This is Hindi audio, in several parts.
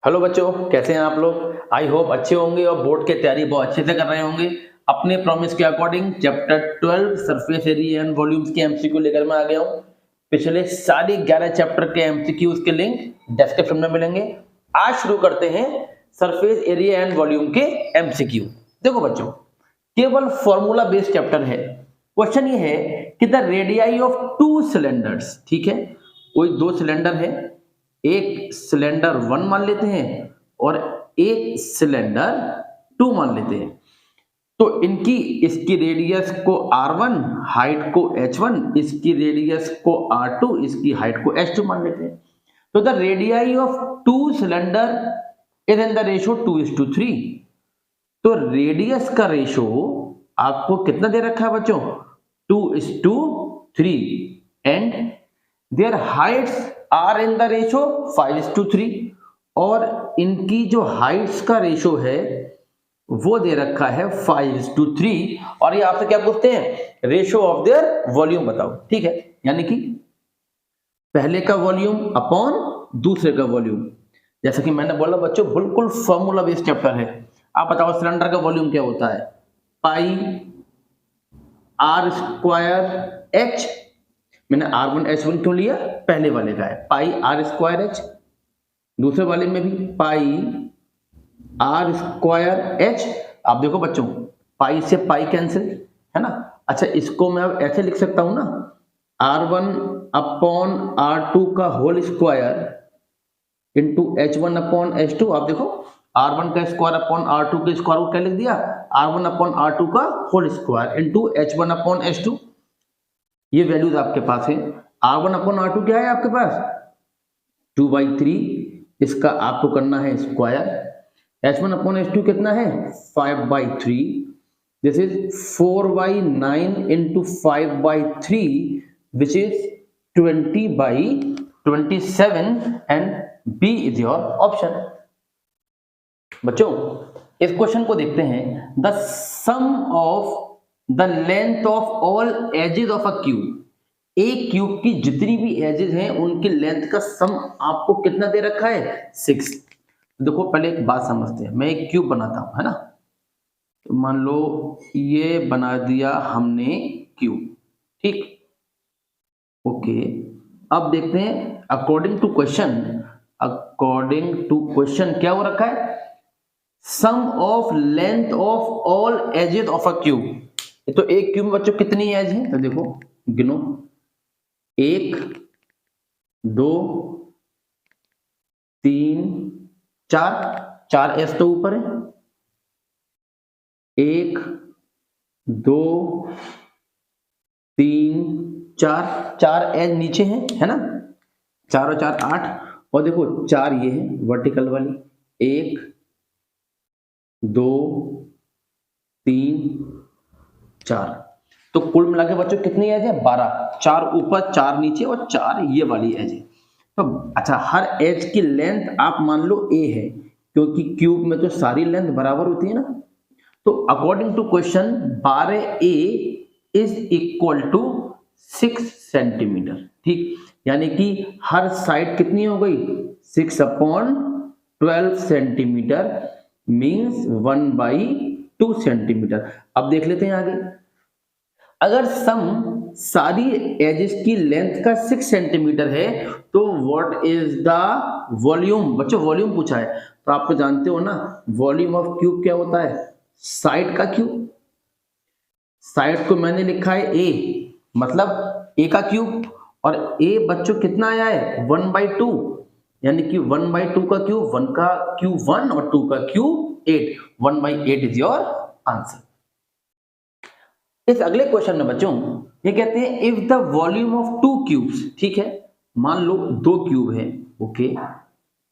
हेलो बच्चों, कैसे हैं आप लोग। आई होप अच्छे होंगे और बोर्ड की तैयारी बहुत अच्छे से कर रहे होंगे। अपने प्रॉमिस के according chapter 12 surface area and volumes के एमसीक्यू लेकर मैं आ गया हूँ। पिछले सारे 11 चैप्टर के एमसीक्यूज के लिंक डिस्क्रिप्शन में मिलेंगे। आज शुरू करते हैं सरफेस एरिया एंड वॉल्यूम के एमसीक्यू। देखो बच्चों, केवल फॉर्मूला बेस्ड चैप्टर है। क्वेश्चन ये है कि the radii of to cylinders, ठीक है, कोई दो सिलेंडर है, एक सिलेंडर 1 मान लेते हैं और एक सिलेंडर 2 मान लेते हैं। तो इसकी रेडियस को R1, हाइट को H1, इसकी रेडियस को R2, इसकी हाइट को H2 मान लेते हैं। तो the radii of two cylinder is in the ratio 2:3। तो रेडियस का रेशो आपको कितना दे रखा है बच्चों, 2:3 and their heights are in the ratio 5:3 और इनकी जो हाइट्स का रेशो है वो दे रखा है 5:3 और ये आपसे क्या पूछते हैं, रेशो ऑफ देयर वॉल्यूम बताओ। ठीक है, यानी कि पहले का वॉल्यूम अपॉन दूसरे का वॉल्यूम। जैसा कि मैंने बोला बच्चों, बिल्कुल फॉर्मूला बेस्ड चैप्टर है। आप बताओ सिलेंडर का वॉल्यूम क्या होता है, पाई आर स्क्वायर एच। मैंने R1 H1 क्यों लिया, पहले वाले का है पाई आर स्क्वायर एच, दूसरे वाले में भी पाई आर स्क्वायर एच। आप देखो बच्चों, पाई से पाई कैंसिल है ना। अच्छा, इसको मैं अब ऐसे लिख सकता हूं ना, R1 अपॉन R2 का whole square into H1 upon H2। आप देखो, R1 का स्क्वायर अपॉन R2 के स्क्वायर को क्या लिख दिया, R1 अपॉन R2 का whole square into H1 upon H2। ये वैल्यूज आपके पास है। R1 अपॉन R2 क्या है आपके पास, 2/3, इसका आपको करना है स्क्वायर। H1 अपॉन H2 कितना है, 5/3। This is 4/9 into 5/3 which is 20/27 and B is your option. बच्चों, इस क्वेश्चन को देखते हैं। The sum of the length of all edges of a cube, एक क्यूब की जितनी भी एजेस हैं उनकी लेंथ का सम आपको कितना दे रखा है, 6। देखो पहले एक बात समझते हैं, मैं एक क्यूब बनाता हूं है ना। तो मान लो ये बना दिया हमने क्यूब, ठीक, ओके। अब देखते हैं अकॉर्डिंग टू क्वेश्चन क्या हो रखा है, sum of length of all edges of a cube. तो एक क्यूब में बच्चों कितनी एज है, तो देखो गिनो, 1 2 3 4 एज तो ऊपर है, 1 2 3 4 एज नीचे है ना। 4 और 4 8 और देखो 4 ये है वर्टिकल वाली, 1 2 3 4। तो कुल मिला के बच्चों कितनी एज है, 12। 4 ऊपर 4 नीचे और 4 ये वाली एज है। तो अच्छा, हर एज की लेंथ आप मान लो a है, क्योंकि क्यूब में तो सारी लेंथ बराबर होती है ना। तो according to question 12a is equal to 6 centimetre, ठीक। यानी कि हर साइड कितनी हो गई, 6/12 सेंटीमीटर मीन्स 1/2 सेंटीमीटर। अब देख लेते हैं आगे, अगर सम सारी एजेस की लेंथ का 6 सेंटीमीटर है तो व्हाट इज द वॉल्यूम। बच्चों वॉल्यूम पूछा है तो आप तो जानते हो ना, वॉल्यूम ऑफ क्यूब क्या होता है, साइड का क्यूब। साइड को मैंने लिखा है a, मतलब a का क्यूब, और a बच्चों कितना आया है, 1/2, यानी कि 1/2 का क्यूब, 1 का क्यूब 1 और 2 का क्यूब 8, 1/8 इज योर आंसर। इस अगले क्वेश्चन में बच्चों ये कहते हैं if the volume of 2 cubes, ठीक है, मान लो 2 क्यूब है, ओके,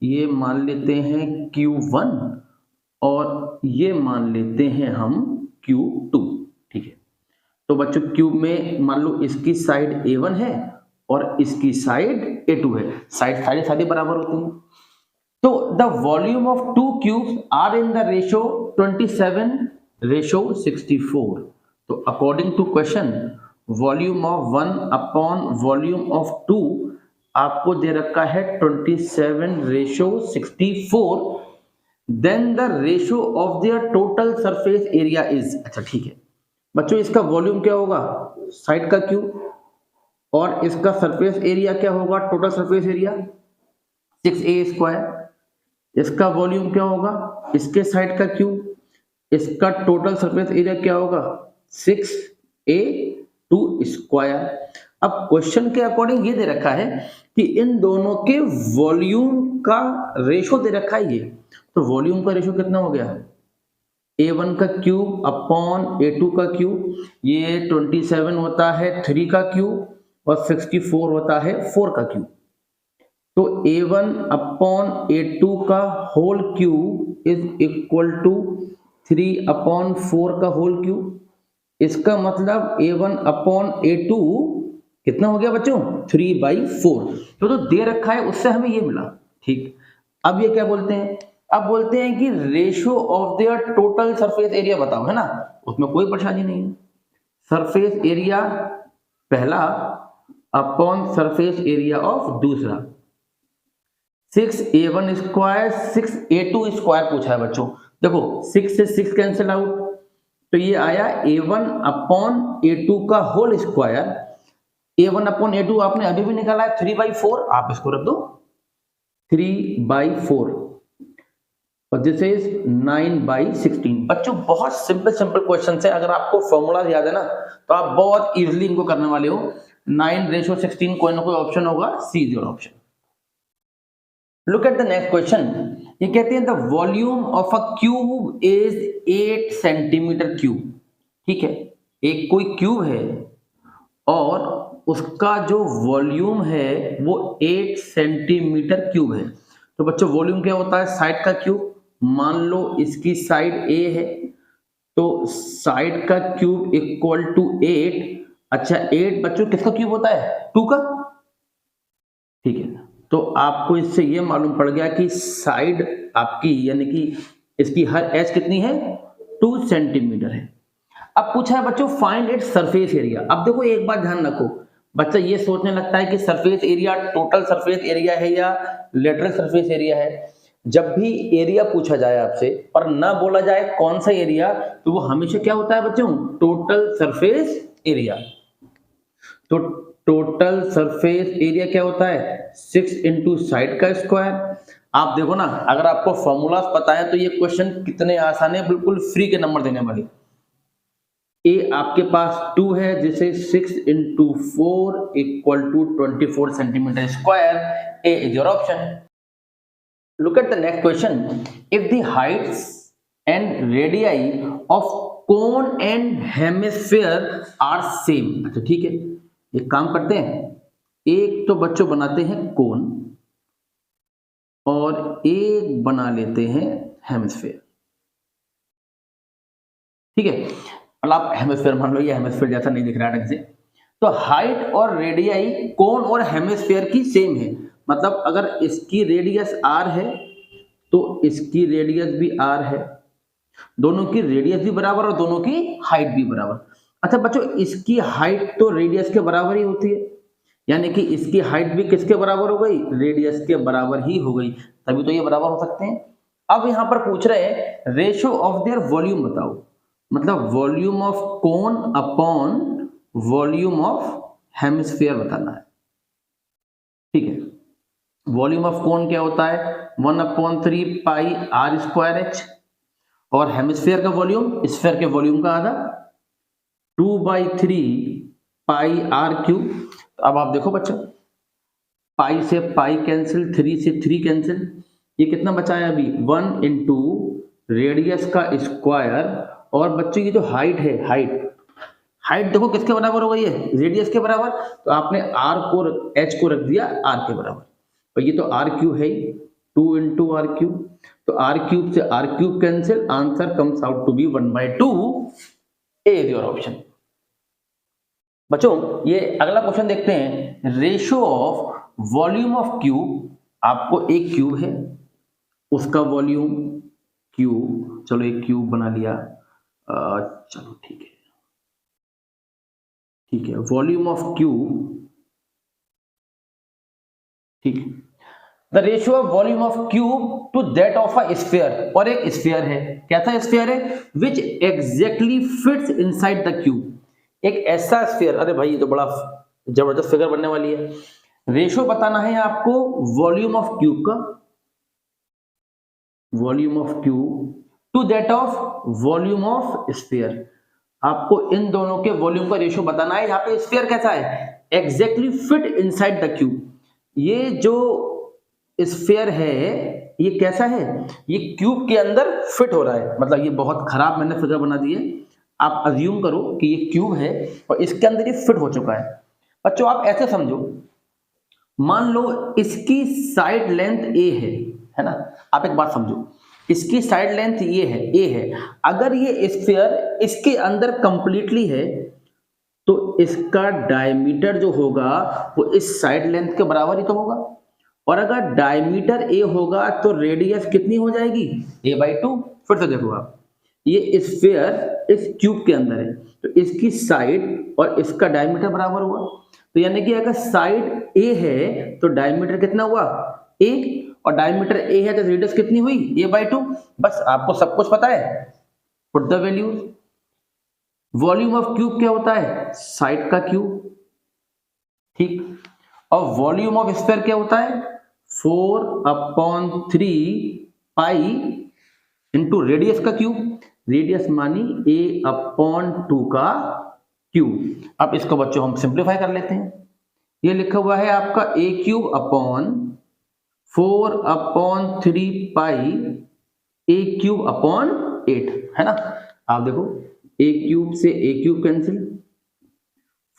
ये मान लेते हैं Q1 और ये मान लेते हैं हम Q2, ठीक है। तो बच्चों क्यूब में मान लो इसकी साइड A1 है और इसकी साइड A2 है, साइड सारी बराबर होती हैं। तो the volume of 2 cubes are in the ratio 27:64। तो according to question volume of 1 upon volume of 2 आपको दे रखा है 27:64, then the ratio of their total surface area is, अच्छा ठीक है बच्चों, इसका वॉल्यूम क्या होगा, साइड का क्यूब, और इसका सरफेस एरिया क्या होगा, टोटल सरफेस एरिया 6a²। इसका वॉल्यूम क्या होगा, इसके साइड का क्यूब, इसका टोटल सरफेस एरिया क्या होगा 6a² अब क्वेश्चन के अकॉर्डिंग ये दे रखा है कि इन दोनों के वॉल्यूम का रेशो दे रखा है ये, तो वॉल्यूम का रेशो कितना हो गया, a1 का क्यूब अपॉन a2 का क्यूब, ये 27 होता है 3 का क्यूब और 64 होता है 4 का क्यूब। तो a1 अपॉन a2 का whole cube is equal to 3 upon 4 का होल क्यूब। इसका मतलब a1 अपॉन a2 कितना हो गया बच्चों, 3/4। तो दे रखा है उससे हमें ये मिला, ठीक। अब ये क्या बोलते हैं, अब बोलते हैं कि ratio of their total surface area बताओ, है ना, उसमें कोई परेशानी नहीं है। सरफेस एरिया पहला अपॉन सरफेस एरिया ऑफ दूसरा, 6a1² 6a2² पूछा है बच्चों। देखो 6 से 6 कैंसिल आउट, तो ये आया a1 अपॉन a2 का whole square. a1 upon a2 आपने अभी भी निकाला है 3/4, आप इसको रख दो 3/4 और दिस इज 9/16। बच्चों बहुत सिंपल क्वेश्चन है, अगर आपको फॉर्मूला याद है ना तो आप बहुत इजीली इनको करने वाले हो। 9:16 कोई ना कोई ऑप्शन होगा, C is your option. Look at the next question, ये कहते हैं the volume of a cube is 8 centimetre cube. ठीक है, एक कोई क्यूब है और उसका जो वॉल्यूम है वो 8 सेंटीमीटर क्यूब है। तो बच्चों वॉल्यूम क्या होता है, साइड का क्यूब। मान लो इसकी साइड a है तो साइड का क्यूब इक्वल टू 8। अच्छा 8 बच्चों किसका क्यूब होता है, 2 का। ठीक है, तो आपको इससे ये मालूम पड़ गया कि साइड आपकी यानी कि इसकी हर एज कितनी है, 2 सेंटीमीटर है। अब पूछा है बच्चों फाइंड इट्स सरफेस एरिया। अब देखो एक बात ध्यान रखो, बच्चा ये सोचने लगता है कि surface area total surface area है या लेटरल सरफेस एरिया है। जब भी एरिया पूछा जाए आपसे और ना बोला जाए कौन सा एरिया, तो वो हमेशा क्या होता है बच्चों, टोटल सरफेस एरिया। तो टोटल सरफेस एरिया क्या होता है, 6 इंटू साइड का स्क्वायर। आप देखो ना, अगर आपको फॉर्मूला पता है तो ये क्वेश्चन कितने आसान है, बिल्कुल फ्री के नंबर देने वाले। ए आपके पास 2 है, जिसे 6 into 4 equal to 24 centimetre square. A is your option. Look at the next question, if the heights and radii of cone and hemisphere are same. अच्छा ठीक है, एक काम करते हैं, एक तो बच्चों बनाते हैं कोन और एक बना लेते हैं हेमिस्फीयर। ठीक है, मतलब आप हेमिस्फीयर मान लो, ये हेमिस्फीयर जैसा नहीं दिख रहा है ढंग से। तो हाइट और रेडियाई कोन और हेमिस्फीयर की सेम है, मतलब अगर इसकी रेडियस r है तो इसकी रेडियस भी r है, दोनों की रेडियस भी बराबर और दोनों की हाइट भी बराबर। अच्छा बच्चों इसकी हाइट तो रेडियस के बराबर ही होती है, यानी कि इसकी हाइट भी किसके बराबर हो गई, रेडियस के बराबर ही हो गई, तभी तो ये बराबर हो सकते हैं। अब यहां पर पूछ रहे हैं रेशियो ऑफ देयर वॉल्यूम बताओ, मतलब volume of cone upon volume of hemisphere बताना है। ठीक है, वॉल्यूम ऑफ कोन क्या होता है, 1/3 पाई r²h, और हेमिस्फीयर का वॉल्यूम स्फीयर के वॉल्यूम का आधा 2/3 पाई r³। तो अब आप देखो बच्चों, पाई से पाई कैंसिल, 3 से 3 कैंसिल, ये कितना बचा है अभी 1 इंटू रेडियस का स्क्वायर। और बच्चों ये जो हाइट है, हाइट देखो किसके बराबर हो गई है, रेडियस के बराबर। तो आपने r को h को रख दिया r के बराबर, और ये तो r³ है ही, 2 इंटू r³। तो r³ से r³ cancel, answer comes out to be 1/2। A is your option. बच्चों ये अगला क्वेश्चन देखते हैं, ratio of volume of cube. आपको एक क्यूब है, उसका वॉल्यूम क्यूब, चलो एक क्यूब बना लिया, चलो ठीक है, वॉल्यूम ऑफ क्यूब ठीक, the ratio of volume of cube to that of a sphere, और एक स्फीयर है, कैसा स्फीयर है, which exactly fits inside the cube, एक ऐसा स्फीयर, अरे भाई ये तो बड़ा जबरदस्त फिगर बनने वाली है। रेशियो बताना है आपको वॉल्यूम ऑफ क्यूब का, volume of cube to that of volume of sphere, आपको इन दोनों के वॉल्यूम का रेशियो बताना है। यहाँ पे स्फीयर कैसा है, exactly fit inside the cube, ये जो स्फीयर है ये कैसा है, ये क्यूब के अंदर फिट हो रहा है, मतलब ये बहुत खराब मैंने फिगर बना दी है, आप अज्यूम करो कि ये क्यूब है और इसके अंदर ये फिट हो चुका है। बच्चों आप ऐसे समझो, मान लो इसकी साइड लेंथ ए है ना, आप एक बात समझो, इसकी साइड लेंथ ये है, ए है, अगर ये स्फीयर इसके अंदर कंप्लीटली है तो इसका डायमीटर जो होगा वो इस साइड लेंथ के बराबर ही तो होगा, और अगर डायमीटर ए होगा तो रेडियस कितनी हो जाएगी, a/2। फिर से देखो आप, ये स्फीयर इस क्यूब के अंदर है तो इसकी साइड और इसका डायमीटर बराबर हुआ, तो यानी कि अगर साइड ए है तो डायमीटर कितना हुआ, a, और डायमीटर a है तो रेडियस कितनी हुई, a/2। बस आपको सब कुछ पता है, put the values. Volume of cube क्या होता है, साइड का क्यूब, ठीक, और वॉल्यूम ऑफ स्फीयर क्या होता है, 4/3 पाई इंटू रेडियस का क्यूब, रेडियस मानी a/2 का क्यूब। अब इसको बच्चों हम सिंप्लीफाई कर लेते हैं, ये लिखा हुआ है आपका a³/4/3 पाई a³/8 है ना। आप देखो a³ से a³ कैंसिल,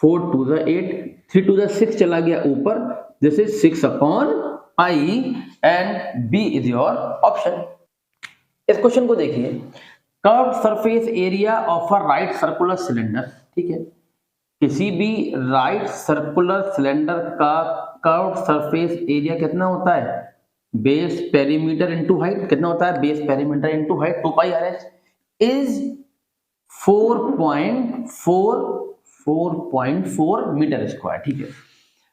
4 2 8, 3 2 6 चला गया ऊपर, दिस इज 6/पाई and B is your option. इस क्वेश्चन को देखिए, curved surface area of a right circular cylinder, ठीक है, किसी भी राइट सर्कुलर सिलेंडर का कर्व्ड सरफेस एरिया कितना होता है, बेस पेरीमीटर इनटू हाइट, कितना होता है, base perimeter into height 2πr/h is 4.4 metre square. ठीक है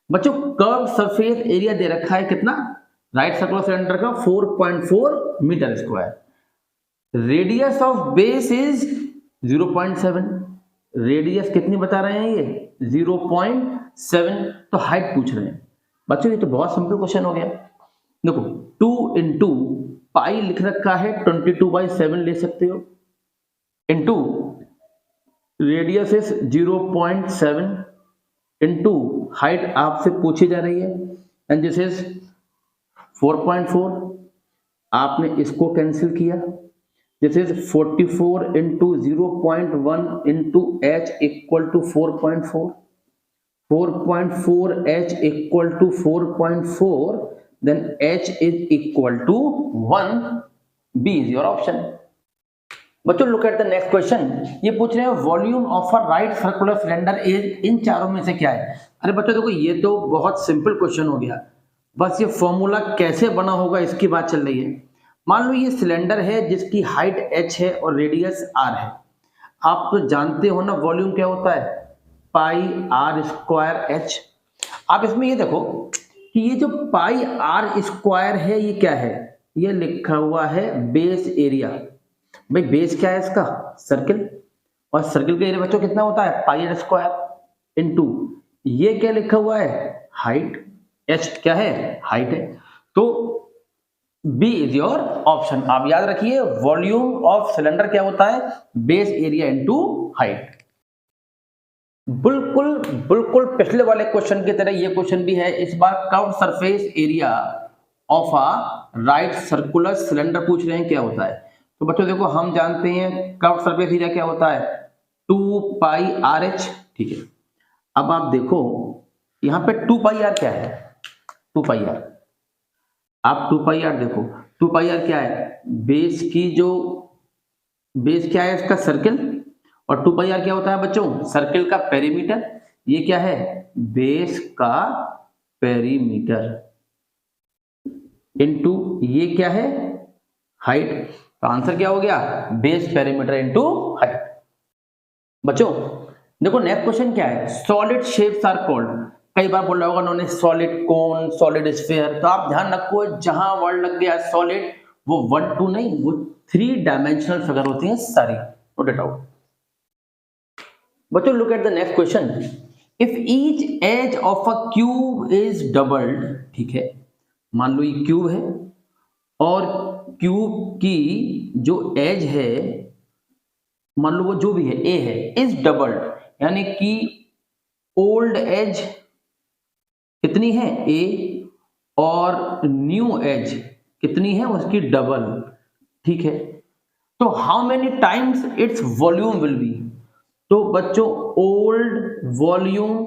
बच्चों, कर्व सरफेस एरिया दे रखा है कितना, राइट सर्कुलर सिलेंडर का 4.4 metre square, radius of base is 0.7, radius कितनी बता रहे हैं ये 0.7, तो हाइट पूछ रहे हैं। बच्चों ये तो बहुत सिंपल क्वेश्चन हो गया, देखो 2 इंटू पाई लिख रखा है, 22/7 ले सकते हो, into radius is 0.7 into height आपसे पूछी जा रही है एंड दिस इज 4.4, आपने इसको कैंसिल किया, this is 44 into 0.1 into h equal to 4.4, 4.4 h equal to 4.4, then h is equal to 1, B is your option। बच्चों look at the next question, ये पूछ रहे हैं volume of a right circular cylinder is, इन चारों में से क्या है। अरे बच्चों देखो ये तो बहुत सिंपल क्वेश्चन हो गया, बस ये फॉर्मूला कैसे बना होगा इसकी बात चल रही है। मान लो ये सिलेंडर है जिसकी हाइट h है और रेडियस r है, आप तो जानते हो ना वॉल्यूम क्या होता है, πr²h। आप इसमें ये देखो कि ये जो πr² है ये क्या है, ये लिखा हुआ है बेस एरिया। भाई बेस क्या है इसका, सर्किल, और सर्किल का एरिया बच्चों कितना होता है πr² इनटू ये क्या लिखा हुआ है हाइट, h क्या है हाइट है, तो B इज योर ऑप्शन। आप याद रखिए वॉल्यूम ऑफ सिलेंडर क्या होता है, बेस एरिया इनटू हाइट। बिल्कुल बिल्कुल पिछले वाले क्वेश्चन की तरह ये क्वेश्चन भी है, इस बार curved surface area of a right circular cylinder पूछ रहे हैं क्या होता है। तो बच्चों देखो हम जानते हैं कर्व्ड सरफेस एरिया क्या होता है 2πr/h, ठीक है। अब आप देखो यहाँ पे 2πr क्या है, 2πr, आप 2πr देखो, 2πr क्या है, बेस की जो बेस क्या है इसका सर्किल, और 2πr क्या होता है बच्चों, सर्किल का पेरीमीटर, ये क्या है बेस का पेरीमीटर, इनटू ये क्या है हाइट, तो आंसर क्या हो गया बेस पेरीमीटर इनटू हाइट। बच्चों देखो नेक्स्ट क्वेश्चन क्या है, सॉलिड शेप्स आर कॉल्ड, कई बार बोल रहा होगा उन्होंने सॉलिड कोन, सॉलिड स्फीयर, तो आप ध्यान रखो जहां वर्ड लग गया सॉलिड वो 1 2 नहीं, वो 3 डायमेंशनल फिगर होती हैं सारी, नोट इट आउट। बच्चों look at the next question, if each edge of a cube is doubled, ठीक है, मान लो ये क्यूब है और क्यूब की जो एज है, मान लो वो जो भी है ए है, इज डबल्ड, यानी कि ओल्ड एज कितनी है ए और न्यू एज कितनी है उसकी डबल, ठीक है, तो how many times its volume will be. तो बच्चों ओल्ड वॉल्यूम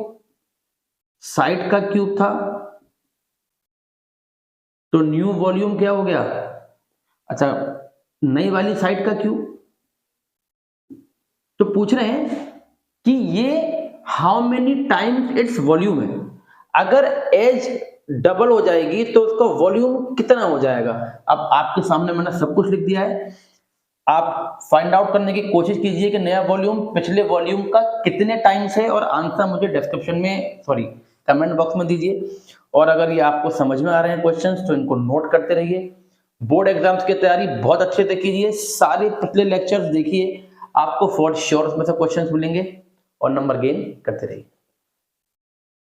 साइड का क्यूब था, तो न्यू वॉल्यूम क्या हो गया, अच्छा नई वाली साइड का क्यूब। तो पूछ रहे हैं कि ये how many times its volume है, अगर एज डबल हो जाएगी तो उसका वॉल्यूम कितना हो जाएगा। अब आपके सामने मैंने सब कुछ लिख दिया है, आप फाइंड आउट करने की कोशिश कीजिए कि नया वॉल्यूम पिछले वॉल्यूम का कितने टाइम्स है, और आंसर मुझे डिस्क्रिप्शन में कमेंट बॉक्स में दीजिए। और अगर ये आपको समझ में आ रहे हैं क्वेश्चंस तो इनको नोट करते रहिए। बोर्ड एग्जाम्स की तैयारी बहुत अच्छे से कीजिए, सारे पिछले लेक्चर्स देखिए, आपको फॉर श्योर उसमें से क्वेश्चंस मिलेंगे और नंबर गेन करते रहिए।